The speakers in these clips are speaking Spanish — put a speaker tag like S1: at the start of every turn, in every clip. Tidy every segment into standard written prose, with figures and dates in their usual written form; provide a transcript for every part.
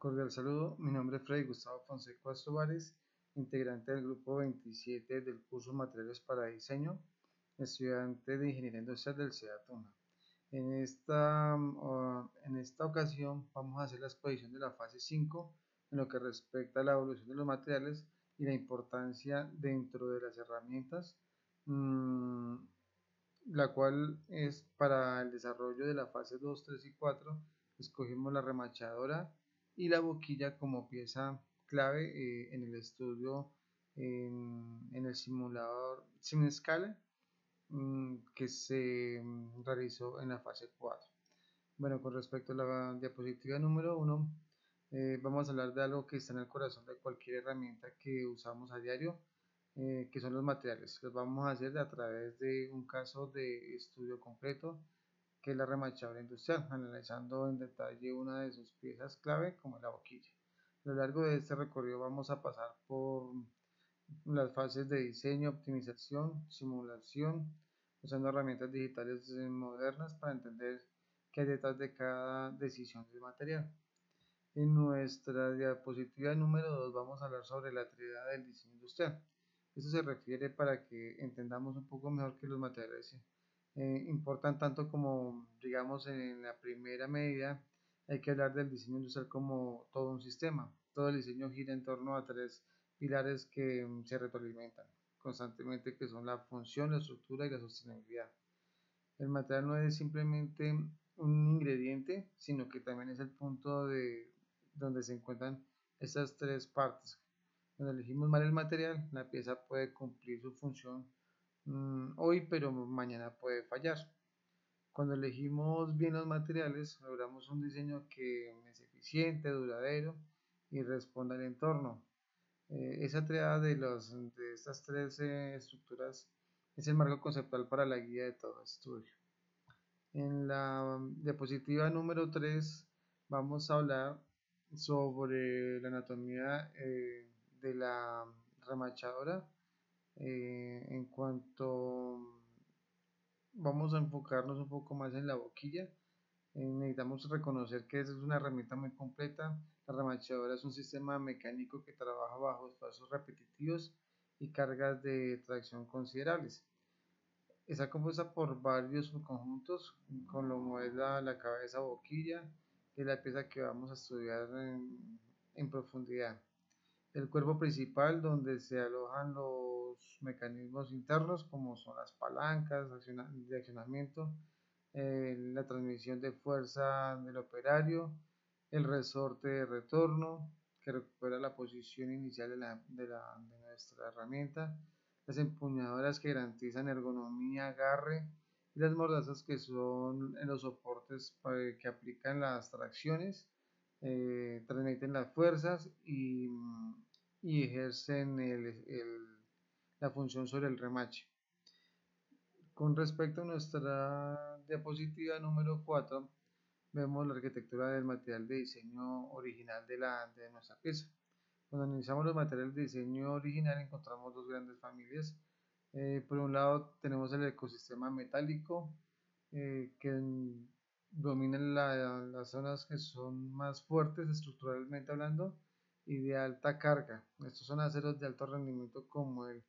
S1: Cordial saludo, mi nombre es Freddy Gustavo Fonseca Escobares, integrante del grupo 27 del curso Materiales para Diseño, estudiante de Ingeniería Industrial del CEA Tuna. En esta ocasión vamos a hacer la exposición de la fase 5 en lo que respecta a la evolución de los materiales y la importancia dentro de las herramientas, la cual es para el desarrollo de la fase 2, 3 y 4. Escogimos la remachadora y la boquilla como pieza clave en el estudio en el simulador sin escala que se realizó en la fase 4. Bueno, con respecto a la diapositiva número 1, vamos a hablar de algo que está en el corazón de cualquier herramienta que usamos a diario, que son los materiales. Los vamos a hacer a través de un caso de estudio concreto, que es la remachadora industrial, analizando en detalle una de sus piezas clave, como la boquilla. A lo largo de este recorrido vamos a pasar por las fases de diseño, optimización, simulación, usando herramientas digitales modernas para entender qué hay detrás de cada decisión del material. En nuestra diapositiva número 2 vamos a hablar sobre la triada del diseño industrial. Esto se refiere para que entendamos un poco mejor que los materiales importan tanto como, digamos, en la primera medida, hay que hablar del diseño industrial como todo un sistema. Todo el diseño gira en torno a tres pilares que se retroalimentan constantemente, que son la función, la estructura y la sostenibilidad. El material no es simplemente un ingrediente, sino que también es el punto de donde se encuentran estas tres partes. Cuando elegimos mal el material, la pieza puede cumplir su función hoy, pero mañana puede fallar. Cuando elegimos bien los materiales, logramos un diseño que es eficiente, duradero y responda al entorno. Esa triada de estas tres estructuras es el marco conceptual para la guía de todo estudio. En la diapositiva número 3 vamos a hablar sobre la anatomía de la remachadora. En cuanto vamos a enfocarnos un poco más en la boquilla, necesitamos reconocer que esa es una herramienta muy completa. La remachadora es un sistema mecánico que trabaja bajo esfuerzos repetitivos y cargas de tracción considerables. Está compuesta por varios subconjuntos, como es la cabeza boquilla, que es la pieza que vamos a estudiar en profundidad. El cuerpo principal, donde se alojan los mecanismos internos, como son las palancas de accionamiento, la transmisión de fuerza del operario, el resorte de retorno, que recupera la posición inicial de nuestra herramienta, las empuñadoras que garantizan ergonomía, agarre, y las mordazas que son en los soportes que aplican las tracciones, transmiten las fuerzas y ejercen la función sobre el remache. Con respecto a nuestra diapositiva número 4, vemos la arquitectura del material de diseño original de nuestra pieza. Cuando analizamos los materiales de diseño original encontramos dos grandes familias. Por un lado tenemos el ecosistema metálico, que domina las zonas que son más fuertes estructuralmente hablando y de alta carga. Estos son aceros de alto rendimiento como el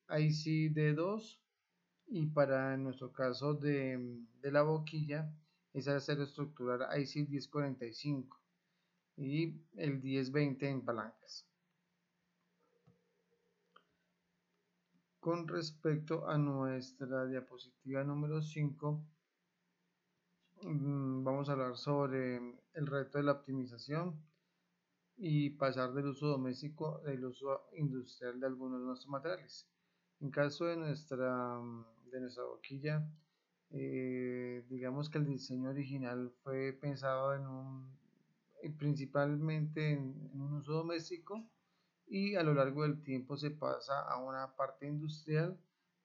S1: ICD2, y para nuestro caso de la boquilla es acero estructural IC 1045 y el 1020 en palancas. Con respecto a nuestra diapositiva número 5, vamos a hablar sobre el reto de la optimización y pasar del uso doméstico al uso industrial de algunos de nuestros materiales. En caso de nuestra boquilla, digamos que el diseño original fue pensado principalmente en un uso doméstico, y a lo largo del tiempo se pasa a una parte industrial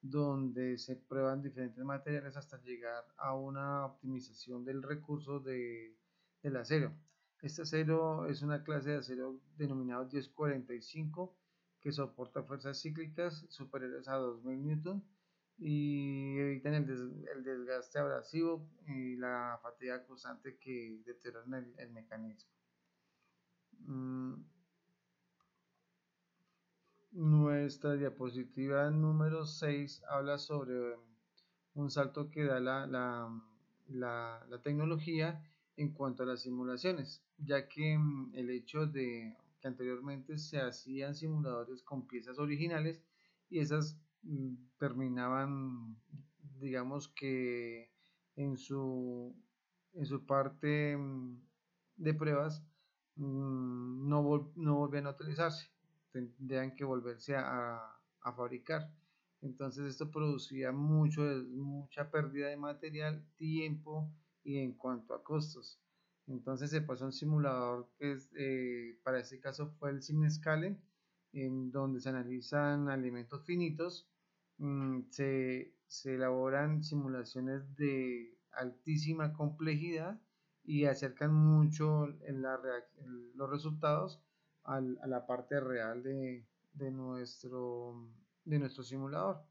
S1: donde se prueban diferentes materiales hasta llegar a una optimización del recurso del acero. Este acero es una clase de acero denominado 1045 que soporta fuerzas cíclicas superiores a 2000 Newton y evitan el desgaste abrasivo y la fatiga constante que deterioran el mecanismo. Mm, Nuestra diapositiva número 6 habla sobre un salto que da la tecnología en cuanto a las simulaciones, ya que el hecho de que anteriormente se hacían simuladores con piezas originales y esas terminaban, digamos que en su, en su parte de pruebas, no volvían a utilizarse, tendrían que volverse a fabricar. Entonces esto producía mucha pérdida de material, tiempo y en cuanto a costos. Entonces se pasó a un simulador que para este caso fue el CineScale, en donde se analizan alimentos finitos, se elaboran simulaciones de altísima complejidad y acercan mucho los resultados a la parte real de nuestro, de nuestro simulador.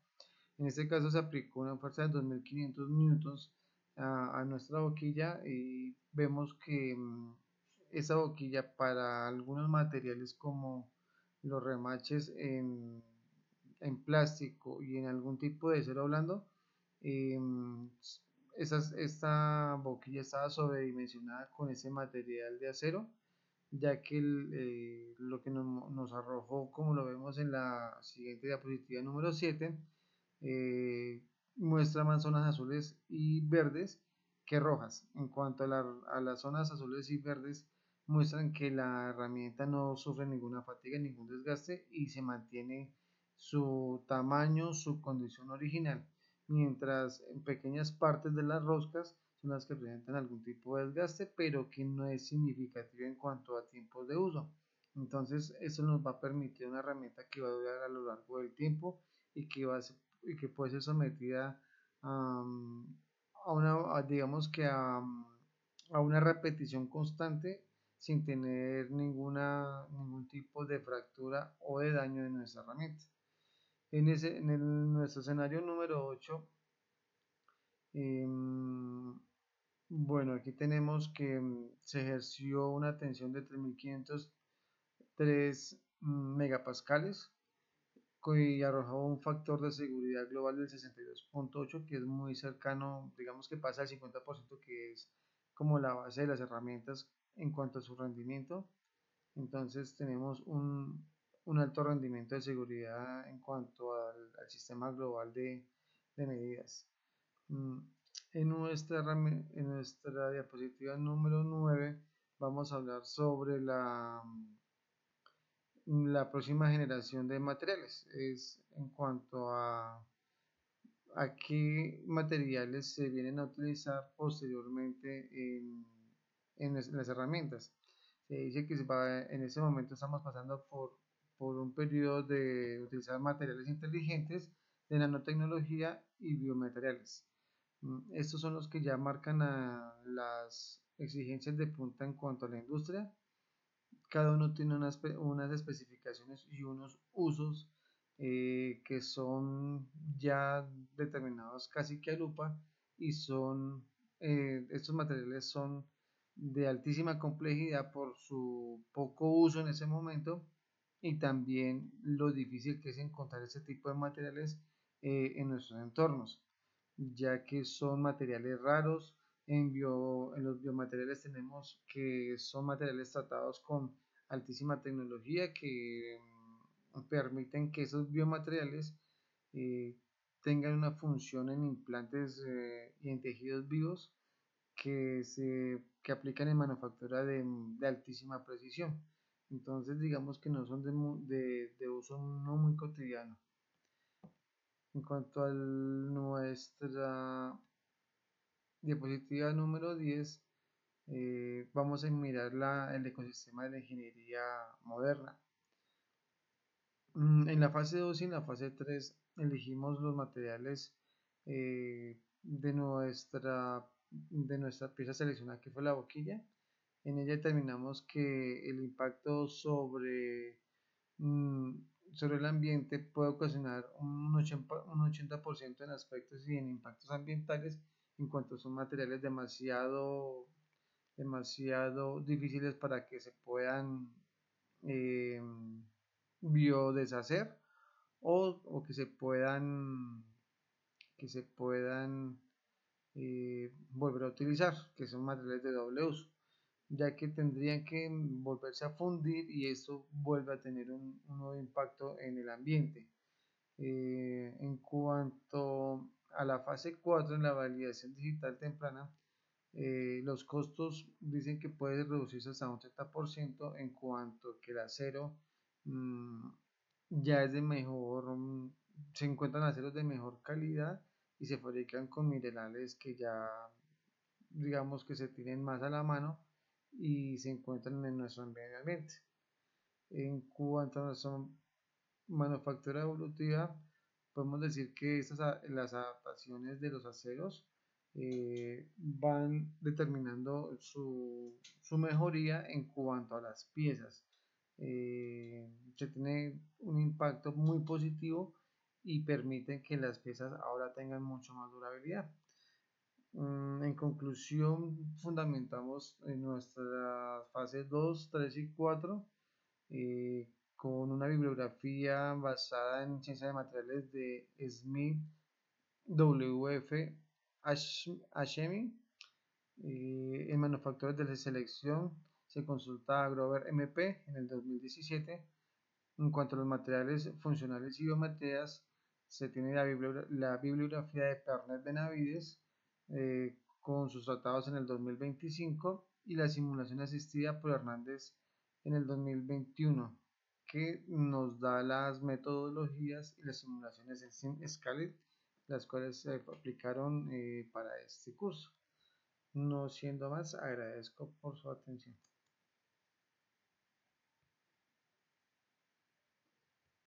S1: En este caso se aplicó una fuerza de 2500 newtons a nuestra boquilla y vemos que esa boquilla para algunos materiales como los remaches en plástico y en algún tipo de acero blando, eh, esta boquilla estaba sobredimensionada con ese material de acero, ya que lo que nos arrojó, como lo vemos en la siguiente diapositiva número 7, eh, muestra más zonas azules y verdes que rojas. En cuanto a las zonas azules y verdes, muestran que la herramienta no sufre ninguna fatiga, ningún desgaste y se mantiene su tamaño, su condición original, mientras en pequeñas partes de las roscas son las que presentan algún tipo de desgaste, pero que no es significativo en cuanto a tiempos de uso. Entonces, eso nos va a permitir una herramienta que va a durar a lo largo del tiempo y y que puede ser sometida a, digamos que a una repetición constante sin tener ningún tipo de fractura o de daño de nuestra herramienta. Nuestro escenario número 8, bueno, aquí tenemos que se ejerció una tensión de 3503 megapascales y arrojó un factor de seguridad global del 62.8, que es muy cercano, digamos que pasa al 50%, que es como la base de las herramientas en cuanto a su rendimiento. Entonces tenemos un alto rendimiento de seguridad en cuanto al sistema global de medidas. Mm, en nuestra diapositiva número 9 vamos a hablar sobre la próxima generación de materiales. Es en cuanto a qué materiales se vienen a utilizar posteriormente las herramientas. Se dice que en ese momento estamos pasando por un periodo de utilizar materiales inteligentes, de nanotecnología y biomateriales. Estos son los que ya marcan las exigencias de punta en cuanto a la industria. Cada uno tiene unas especificaciones y unos usos que son ya determinados casi que a lupa y estos materiales son de altísima complejidad por su poco uso en ese momento y también lo difícil que es encontrar ese tipo de materiales en nuestros entornos, ya que son materiales raros. En los biomateriales tenemos que son materiales tratados con altísima tecnología que permiten que esos biomateriales eh, tengan una función en implantes y en tejidos vivos que aplican en manufactura de altísima precisión. Entonces digamos que no son de uso no muy cotidiano. En cuanto a nuestra diapositiva número 10, vamos a mirar el ecosistema de la ingeniería moderna. En la fase 2 y en la fase 3 elegimos los materiales de nuestra pieza seleccionada, que fue la boquilla. En ella determinamos que el impacto mm, sobre el ambiente puede ocasionar un 80% en aspectos y en impactos ambientales en cuanto son materiales demasiado demasiado difíciles para que se puedan eh, biodeshacer o que se puedan volver a utilizar, que son materiales de doble uso, ya que tendrían que volverse a fundir y esto vuelve a tener un nuevo impacto en el ambiente. En cuanto a la fase 4 en la validación digital temprana, los costos dicen que puede reducirse hasta un 30% en cuanto que el acero mm, ya es de mejor, se encuentran aceros de mejor calidad y se fabrican con minerales que ya digamos que se tienen más a la mano y se encuentran en nuestro medio ambiente. En cuanto a nuestra manufactura evolutiva, podemos decir que las adaptaciones de los aceros van determinando su mejoría en cuanto a las piezas. Se tiene un impacto muy positivo y permiten que las piezas ahora tengan mucho más durabilidad. En conclusión, fundamentamos en nuestras fases 2, 3 y 4 con una bibliografía basada en ciencia de materiales de Smith, W.F. Hashemi. En manufacturas de selección se consulta a Grover MP en el 2017. En cuanto a los materiales funcionales y biometrías, se tiene la bibliografía de Pernet Benavides con sus tratados en el 2025 y la simulación asistida por Hernández en el 2021, que nos da las metodologías y las simulaciones en Scalet, las cuales se aplicaron para este curso. No siendo más, agradezco por su atención.